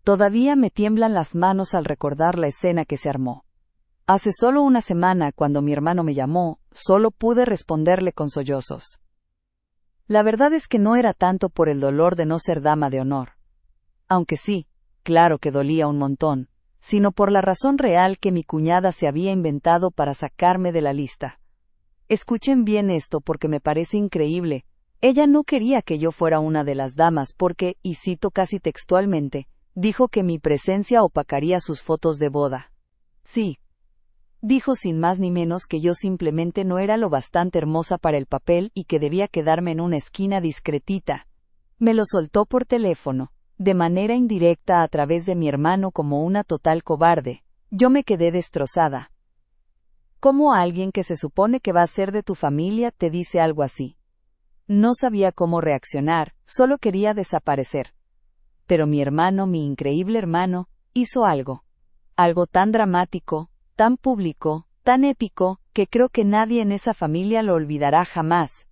Todavía me tiemblan las manos al recordar la escena que se armó. Hace solo una semana, cuando mi hermano me llamó, solo pude responderle con sollozos. La verdad es que no era tanto por el dolor de no ser dama de honor. Aunque sí, claro que dolía un montón, sino por la razón real que mi cuñada se había inventado para sacarme de la lista. Escuchen bien esto porque me parece increíble. Ella no quería que yo fuera una de las damas porque, y cito casi textualmente, dijo que mi presencia opacaría sus fotos de boda. Sí. Dijo sin más ni menos que yo simplemente no era lo bastante hermosa para el papel y que debía quedarme en una esquina discretita. Me lo soltó por teléfono, de manera indirecta a través de mi hermano como una total cobarde. Yo me quedé destrozada. ¿Cómo alguien que se supone que va a ser de tu familia te dice algo así? No sabía cómo reaccionar, solo quería desaparecer. Pero mi hermano, mi increíble hermano, hizo algo. Algo tan dramático, tan público, tan épico, que creo que nadie en esa familia lo olvidará jamás.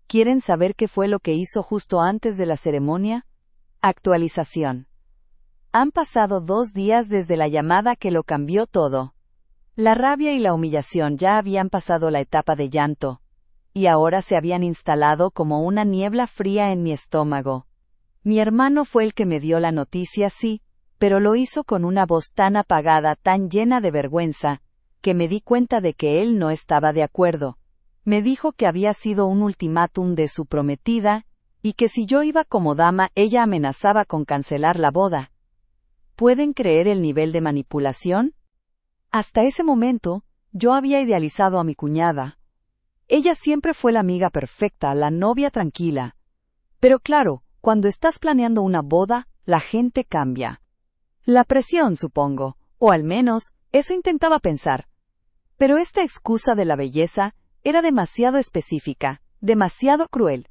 ¿Quieren saber qué fue lo que hizo justo antes de la ceremonia? Actualización. Han pasado 2 días desde la llamada que lo cambió todo. La rabia y la humillación ya habían pasado la etapa de llanto, y ahora se habían instalado como una niebla fría en mi estómago. Mi hermano fue el que me dio la noticia, sí, pero lo hizo con una voz tan apagada, tan llena de vergüenza, que me di cuenta de que él no estaba de acuerdo. Me dijo que había sido un ultimátum de su prometida, y que si yo iba como dama, ella amenazaba con cancelar la boda. ¿Pueden creer el nivel de manipulación? Hasta ese momento, yo había idealizado a mi cuñada. Ella siempre fue la amiga perfecta, la novia tranquila. Pero claro, cuando estás planeando una boda, la gente cambia. La presión, supongo, o al menos, eso intentaba pensar. Pero esta excusa de la belleza era demasiado específica, demasiado cruel.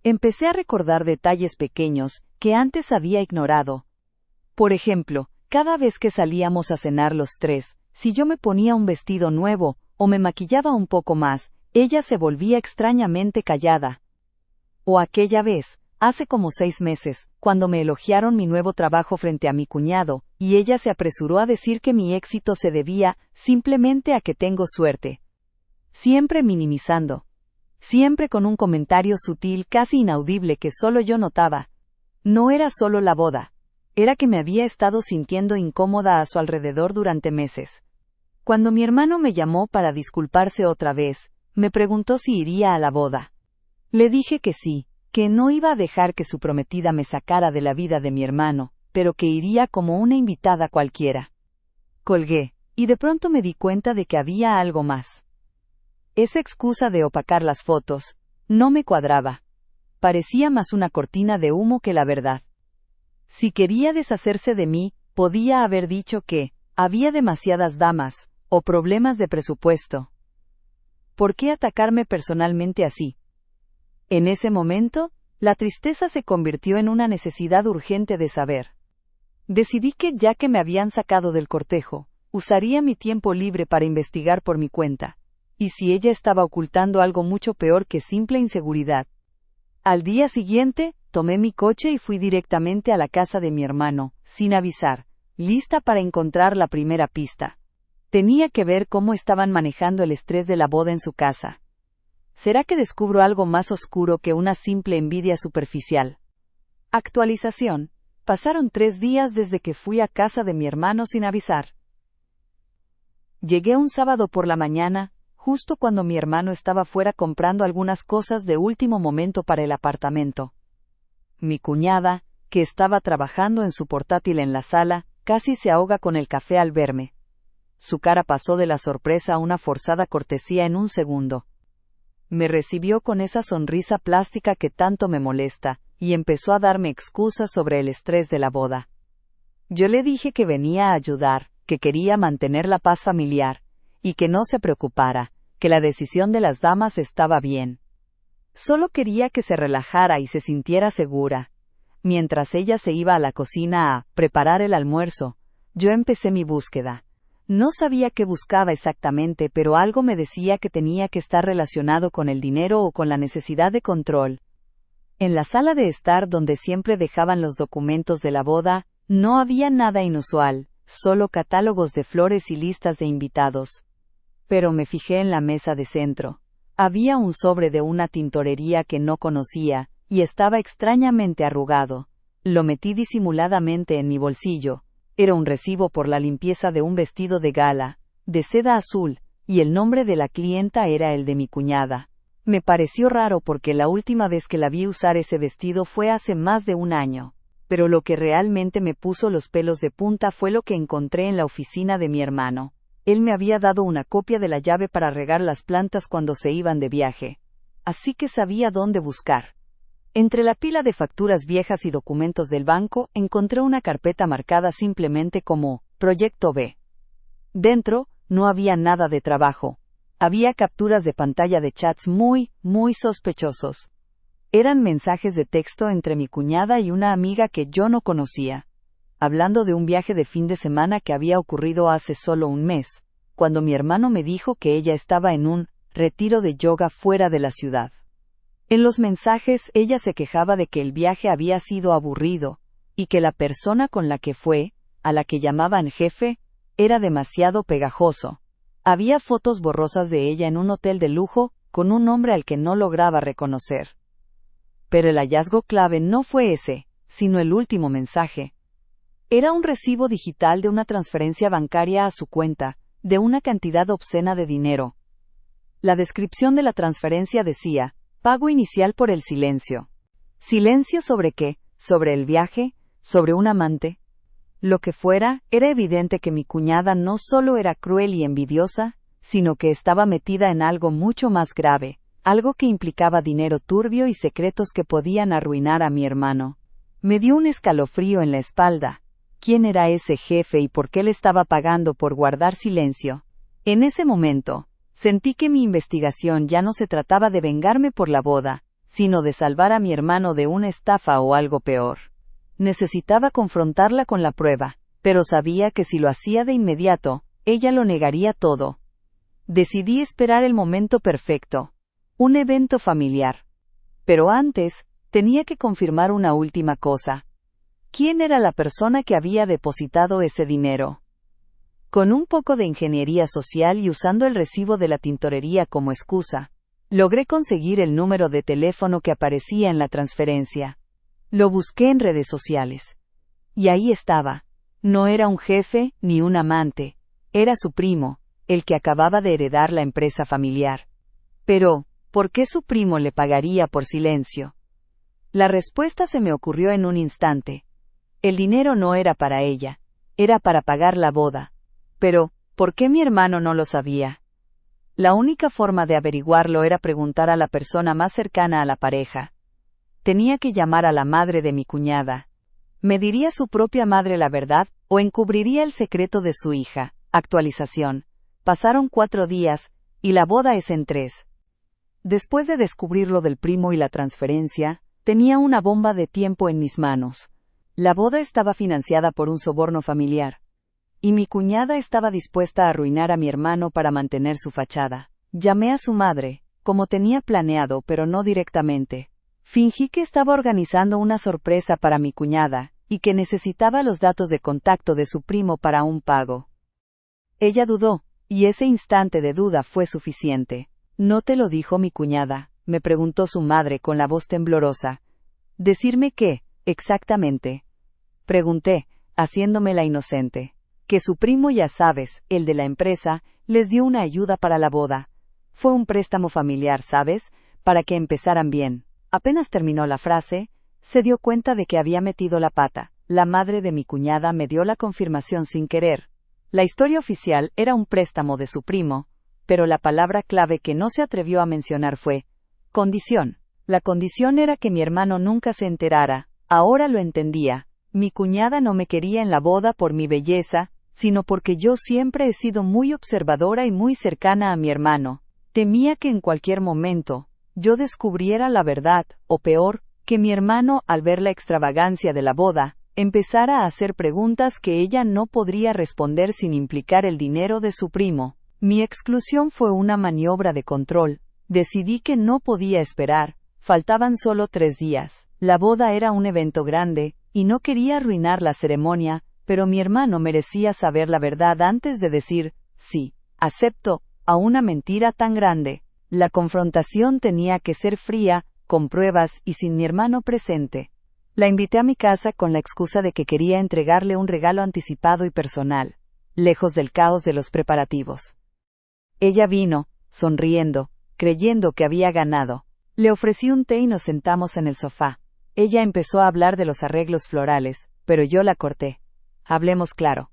Empecé a recordar detalles pequeños que antes había ignorado. Por ejemplo, cada vez que salíamos a cenar los tres, si yo me ponía un vestido nuevo, o me maquillaba un poco más, ella se volvía extrañamente callada. O aquella vez, hace como 6 meses, cuando me elogiaron mi nuevo trabajo frente a mi cuñado, y ella se apresuró a decir que mi éxito se debía, simplemente a que tengo suerte. Siempre minimizando. Siempre con un comentario sutil casi inaudible que solo yo notaba. No era solo la boda. Era que me había estado sintiendo incómoda a su alrededor durante meses. Cuando mi hermano me llamó para disculparse otra vez, me preguntó si iría a la boda. Le dije que sí, que no iba a dejar que su prometida me sacara de la vida de mi hermano, pero que iría como una invitada cualquiera. Colgué, y de pronto me di cuenta de que había algo más. Esa excusa de opacar las fotos no me cuadraba. Parecía más una cortina de humo que la verdad. Si quería deshacerse de mí, podía haber dicho que había demasiadas damas, o problemas de presupuesto. ¿Por qué atacarme personalmente así? En ese momento, la tristeza se convirtió en una necesidad urgente de saber. Decidí que ya que me habían sacado del cortejo, usaría mi tiempo libre para investigar por mi cuenta. Y si ella estaba ocultando algo mucho peor que simple inseguridad. Al día siguiente, tomé mi coche y fui directamente a la casa de mi hermano, sin avisar, lista para encontrar la primera pista. Tenía que ver cómo estaban manejando el estrés de la boda en su casa. ¿Será que descubro algo más oscuro que una simple envidia superficial? Actualización. Pasaron 3 días desde que fui a casa de mi hermano sin avisar. Llegué un sábado por la mañana, justo cuando mi hermano estaba fuera comprando algunas cosas de último momento para el apartamento. Mi cuñada, que estaba trabajando en su portátil en la sala, casi se ahoga con el café al verme. Su cara pasó de la sorpresa a una forzada cortesía en un segundo. Me recibió con esa sonrisa plástica que tanto me molesta, y empezó a darme excusas sobre el estrés de la boda. Yo le dije que venía a ayudar, que quería mantener la paz familiar, y que no se preocupara, que la decisión de las damas estaba bien. Solo quería que se relajara y se sintiera segura. Mientras ella se iba a la cocina a preparar el almuerzo, yo empecé mi búsqueda. No sabía qué buscaba exactamente, pero algo me decía que tenía que estar relacionado con el dinero o con la necesidad de control. En la sala de estar donde siempre dejaban los documentos de la boda, No había nada inusual, solo catálogos de flores y listas de invitados. Pero me fijé en la mesa de centro. Había un sobre de una tintorería que no conocía, y estaba extrañamente arrugado. Lo metí disimuladamente en mi bolsillo. Era un recibo por la limpieza de un vestido de gala, de seda azul, y el nombre de la clienta era el de mi cuñada. Me pareció raro porque la última vez que la vi usar ese vestido fue hace más de un año. Pero lo que realmente me puso los pelos de punta fue lo que encontré en la oficina de mi hermano. Él me había dado una copia de la llave para regar las plantas cuando se iban de viaje. Así que sabía dónde buscar. Entre la pila de facturas viejas y documentos del banco, encontré una carpeta marcada simplemente como Proyecto B. Dentro, no había nada de trabajo. Había capturas de pantalla de chats muy sospechosos. Eran mensajes de texto entre mi cuñada y una amiga que yo no conocía, hablando de un viaje de fin de semana que había ocurrido hace solo un mes, cuando mi hermano me dijo que ella estaba en un retiro de yoga fuera de la ciudad. En los mensajes ella se quejaba de que el viaje había sido aburrido, y que la persona con la que fue, a la que llamaban jefe, era demasiado pegajoso. Había fotos borrosas de ella en un hotel de lujo, con un hombre al que no lograba reconocer. Pero el hallazgo clave no fue ese, sino el último mensaje. Era un recibo digital de una transferencia bancaria a su cuenta, de una cantidad obscena de dinero. La descripción de la transferencia decía: pago inicial por el silencio. ¿Silencio sobre qué? ¿Sobre el viaje? ¿Sobre un amante? Lo que fuera, era evidente que mi cuñada no solo era cruel y envidiosa, sino que estaba metida en algo mucho más grave, algo que implicaba dinero turbio y secretos que podían arruinar a mi hermano. Me dio un escalofrío en la espalda. ¿Quién era ese jefe y por qué le estaba pagando por guardar silencio? En ese momento, sentí que mi investigación ya no se trataba de vengarme por la boda, sino de salvar a mi hermano de una estafa o algo peor. Necesitaba confrontarla con la prueba, pero sabía que si lo hacía de inmediato, ella lo negaría todo. Decidí esperar el momento perfecto. Un evento familiar. Pero antes, tenía que confirmar una última cosa. ¿Quién era la persona que había depositado ese dinero? Con un poco de ingeniería social y usando el recibo de la tintorería como excusa, logré conseguir el número de teléfono que aparecía en la transferencia. Lo busqué en redes sociales. Y ahí estaba. No era un jefe ni un amante. Era su primo, el que acababa de heredar la empresa familiar. Pero, ¿por qué su primo le pagaría por silencio? La respuesta se me ocurrió en un instante. El dinero no era para ella. Era para pagar la boda. Pero, ¿por qué mi hermano no lo sabía? La única forma de averiguarlo era preguntar a la persona más cercana a la pareja. Tenía que llamar a la madre de mi cuñada. ¿Me diría su propia madre la verdad, o encubriría el secreto de su hija? Actualización. Pasaron 4 días, y la boda es en 3. Después de descubrir lo del primo y la transferencia, tenía una bomba de tiempo en mis manos. La boda estaba financiada por un soborno familiar. Y mi cuñada estaba dispuesta a arruinar a mi hermano para mantener su fachada. Llamé a su madre, como tenía planeado, pero no directamente. Fingí que estaba organizando una sorpresa para mi cuñada, y que necesitaba los datos de contacto de su primo para un pago. Ella dudó, y ese instante de duda fue suficiente. ¿No te lo dijo mi cuñada?, me preguntó su madre con la voz temblorosa. ¿Decirme qué, exactamente?, pregunté, haciéndome la inocente. Que su primo, ya sabes, el de la empresa, les dio una ayuda para la boda. Fue un préstamo familiar, ¿sabes?, para que empezaran bien. Apenas terminó la frase, se dio cuenta de que había metido la pata. La madre de mi cuñada me dio la confirmación sin querer. La historia oficial era un préstamo de su primo, pero la palabra clave que no se atrevió a mencionar fue condición. La condición era que mi hermano nunca se enterara. Ahora lo entendía. Mi cuñada no me quería en la boda por mi belleza, sino porque yo siempre he sido muy observadora y muy cercana a mi hermano. Temía que en cualquier momento yo descubriera la verdad, o peor, que mi hermano, al ver la extravagancia de la boda, empezara a hacer preguntas que ella no podría responder sin implicar el dinero de su primo. Mi exclusión fue una maniobra de control. Decidí que no podía esperar. Faltaban solo 3 días. La boda era un evento grande, y no quería arruinar la ceremonia, pero mi hermano merecía saber la verdad antes de decir, sí, acepto, a una mentira tan grande. La confrontación tenía que ser fría, con pruebas y sin mi hermano presente. La invité a mi casa con la excusa de que quería entregarle un regalo anticipado y personal, lejos del caos de los preparativos. Ella vino, sonriendo, creyendo que había ganado. Le ofrecí un té y nos sentamos en el sofá. Ella empezó a hablar de los arreglos florales, pero yo la corté. Hablemos claro.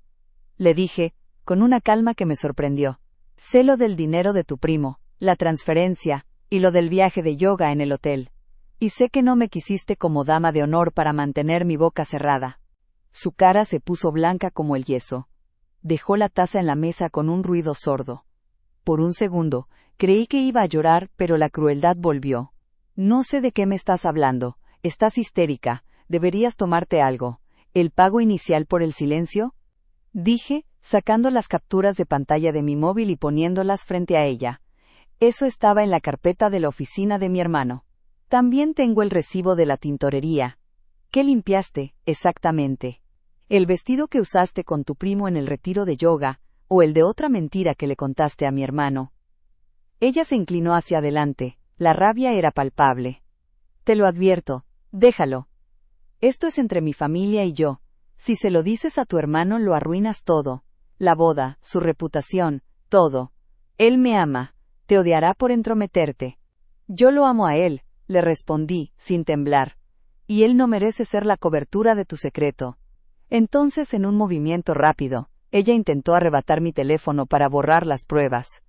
Le dije, con una calma que me sorprendió. Sé lo del dinero de tu primo, la transferencia, y lo del viaje de yoga en el hotel. Y sé que no me quisiste como dama de honor para mantener mi boca cerrada. Su cara se puso blanca como el yeso. Dejó la taza en la mesa con un ruido sordo. Por un segundo, creí que iba a llorar, pero la crueldad volvió. No sé de qué me estás hablando. Estás histérica. Deberías tomarte algo. ¿El pago inicial por el silencio? Dije, sacando las capturas de pantalla de mi móvil y poniéndolas frente a ella. Eso estaba en la carpeta de la oficina de mi hermano. También tengo el recibo de la tintorería. ¿Qué limpiaste, exactamente? ¿El vestido que usaste con tu primo en el retiro de yoga, o el de otra mentira que le contaste a mi hermano? Ella se inclinó hacia adelante. La rabia era palpable. Te lo advierto, déjalo. Esto es entre mi familia y yo. Si se lo dices a tu hermano lo arruinas todo. La boda, su reputación, todo. Él me ama. Te odiará por entrometerte. Yo lo amo a él, le respondí, sin temblar. Y él no merece ser la cobertura de tu secreto. Entonces, en un movimiento rápido, ella intentó arrebatar mi teléfono para borrar las pruebas.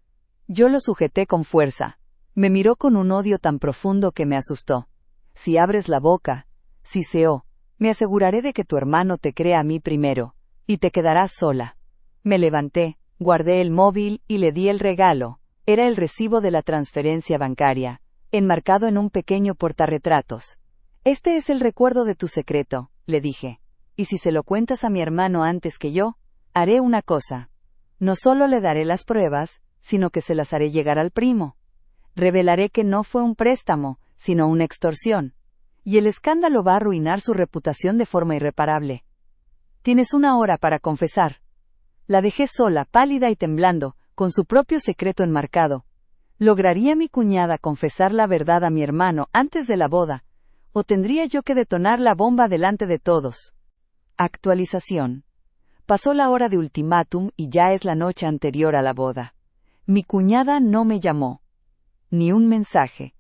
Yo lo sujeté con fuerza. Me miró con un odio tan profundo que me asustó. Si abres la boca, siseó, me aseguraré de que tu hermano te crea a mí primero, y te quedarás sola. Me levanté, guardé el móvil y le di el regalo. Era el recibo de la transferencia bancaria, enmarcado en un pequeño portarretratos. Este es el recuerdo de tu secreto, le dije. Y si se lo cuentas a mi hermano antes que yo, haré una cosa. No solo le daré las pruebas, sino que se las haré llegar al primo. Revelaré que no fue un préstamo, sino una extorsión. Y el escándalo va a arruinar su reputación de forma irreparable. Tienes 1 hora para confesar. La dejé sola, pálida y temblando, con su propio secreto enmarcado. ¿Lograría mi cuñada confesar la verdad a mi hermano antes de la boda? ¿O tendría yo que detonar la bomba delante de todos? Actualización. Pasó la hora de ultimátum y ya es la noche anterior a la boda. Mi cuñada no me llamó. Ni un mensaje.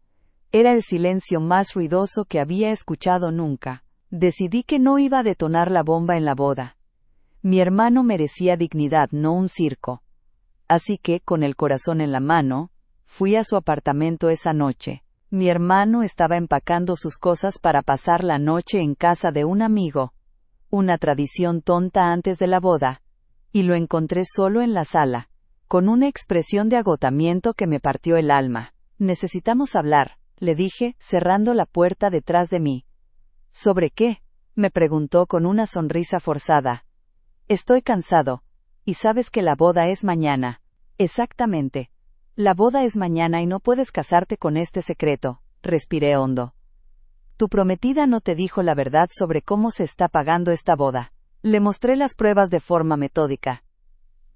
Era el silencio más ruidoso que había escuchado nunca. Decidí que no iba a detonar la bomba en la boda. Mi hermano merecía dignidad, no un circo. Así que, con el corazón en la mano, fui a su apartamento esa noche. Mi hermano estaba empacando sus cosas para pasar la noche en casa de un amigo. Una tradición tonta antes de la boda. Y lo encontré solo en la sala, con una expresión de agotamiento que me partió el alma. Necesitamos hablar, le dije, cerrando la puerta detrás de mí. ¿Sobre qué?, me preguntó con una sonrisa forzada. Estoy cansado. Y sabes que la boda es mañana. Exactamente. La boda es mañana y no puedes casarte con este secreto. Respiré hondo. Tu prometida no te dijo la verdad sobre cómo se está pagando esta boda. Le mostré las pruebas de forma metódica.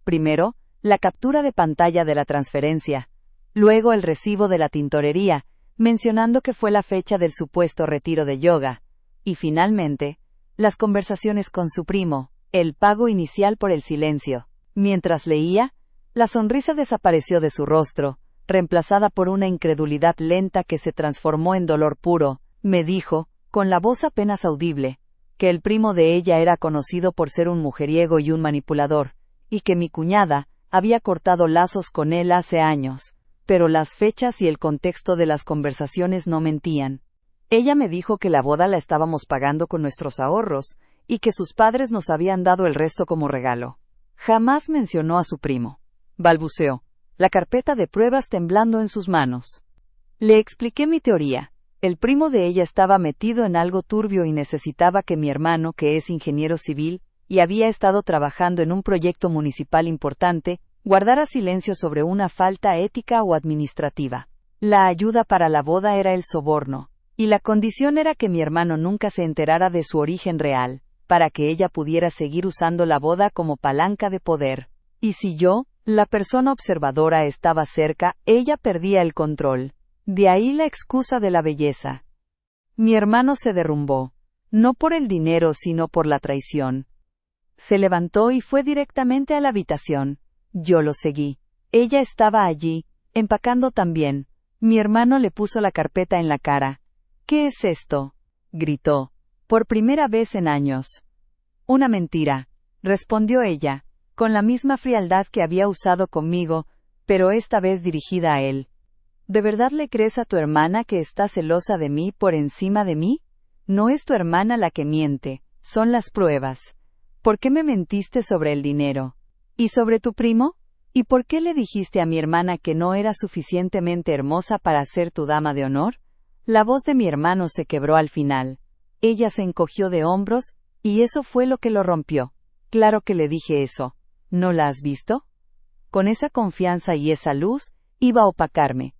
Primero, la captura de pantalla de la transferencia. Luego el recibo de la tintorería, mencionando que fue la fecha del supuesto retiro de yoga. Y finalmente, las conversaciones con su primo, el pago inicial por el silencio. Mientras leía, la sonrisa desapareció de su rostro, reemplazada por una incredulidad lenta que se transformó en dolor puro. Me dijo, con la voz apenas audible, que el primo de ella era conocido por ser un mujeriego y un manipulador, y que mi cuñada había cortado lazos con él hace años. Pero las fechas y el contexto de las conversaciones no mentían. Ella me dijo que la boda la estábamos pagando con nuestros ahorros, y que sus padres nos habían dado el resto como regalo. Jamás mencionó a su primo. Balbuceó, la carpeta de pruebas temblando en sus manos. Le expliqué mi teoría. El primo de ella estaba metido en algo turbio y necesitaba que mi hermano, que es ingeniero civil, y había estado trabajando en un proyecto municipal importante, guardara silencio sobre una falta ética o administrativa. La ayuda para la boda era el soborno. Y la condición era que mi hermano nunca se enterara de su origen real, para que ella pudiera seguir usando la boda como palanca de poder. Y si yo, la persona observadora, estaba cerca, ella perdía el control. De ahí la excusa de la belleza. Mi hermano se derrumbó, no por el dinero sino por la traición. Se levantó y fue directamente a la habitación. Yo lo seguí. Ella estaba allí, empacando también. Mi hermano le puso la carpeta en la cara. ¿Qué es esto?, gritó. Por primera vez en años. Una mentira, respondió ella, con la misma frialdad que había usado conmigo, pero esta vez dirigida a él. ¿De verdad le crees a tu hermana que está celosa de mí por encima de mí? No es tu hermana la que miente, son las pruebas. ¿Por qué me mentiste sobre el dinero? ¿Y sobre tu primo? ¿Y por qué le dijiste a mi hermana que no era suficientemente hermosa para ser tu dama de honor? La voz de mi hermano se quebró al final. Ella se encogió de hombros, y eso fue lo que lo rompió. Claro que le dije eso. ¿No la has visto? Con esa confianza y esa luz, iba a opacarme.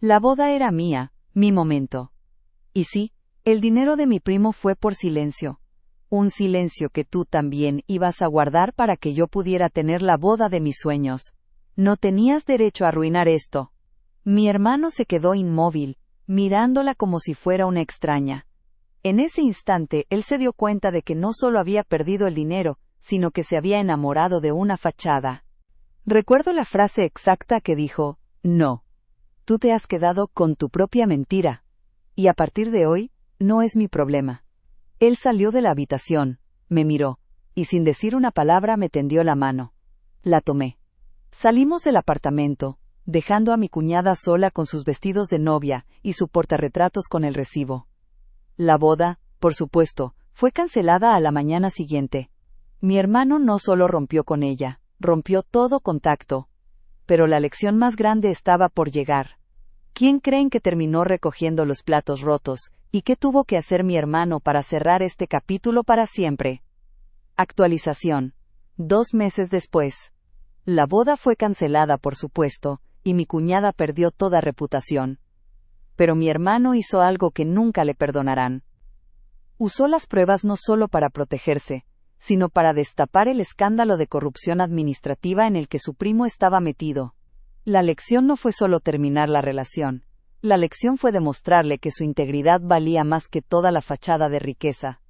La boda era mía, mi momento. Y sí, el dinero de mi primo fue por silencio. Un silencio que tú también ibas a guardar para que yo pudiera tener la boda de mis sueños. No tenías derecho a arruinar esto. Mi hermano se quedó inmóvil, mirándola como si fuera una extraña. En ese instante, él se dio cuenta de que no solo había perdido el dinero, sino que se había enamorado de una fachada. Recuerdo la frase exacta que dijo: no. Tú te has quedado con tu propia mentira. Y a partir de hoy, no es mi problema. Él salió de la habitación, me miró, y sin decir una palabra me tendió la mano. La tomé. Salimos del apartamento, dejando a mi cuñada sola con sus vestidos de novia y su portarretratos con el recibo. La boda, por supuesto, fue cancelada a la mañana siguiente. Mi hermano no solo rompió con ella, rompió todo contacto. Pero la lección más grande estaba por llegar. ¿Quién creen que terminó recogiendo los platos rotos, y qué tuvo que hacer mi hermano para cerrar este capítulo para siempre? Actualización. 2 meses después. La boda fue cancelada, por supuesto, y mi cuñada perdió toda reputación. Pero mi hermano hizo algo que nunca le perdonarán. Usó las pruebas no solo para protegerse, sino para destapar el escándalo de corrupción administrativa en el que su primo estaba metido. La lección no fue solo terminar la relación. La lección fue demostrarle que su integridad valía más que toda la fachada de riqueza.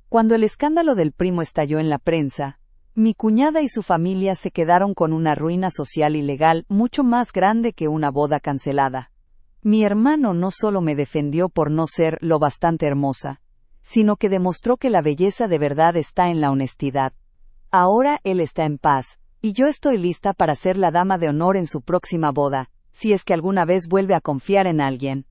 Cuando el escándalo del primo estalló en la prensa, mi cuñada y su familia se quedaron con una ruina social y legal mucho más grande que una boda cancelada. Mi hermano no solo me defendió por no ser lo bastante hermosa, sino que demostró que la belleza de verdad está en la honestidad. Ahora él está en paz, y yo estoy lista para ser la dama de honor en su próxima boda, si es que alguna vez vuelve a confiar en alguien.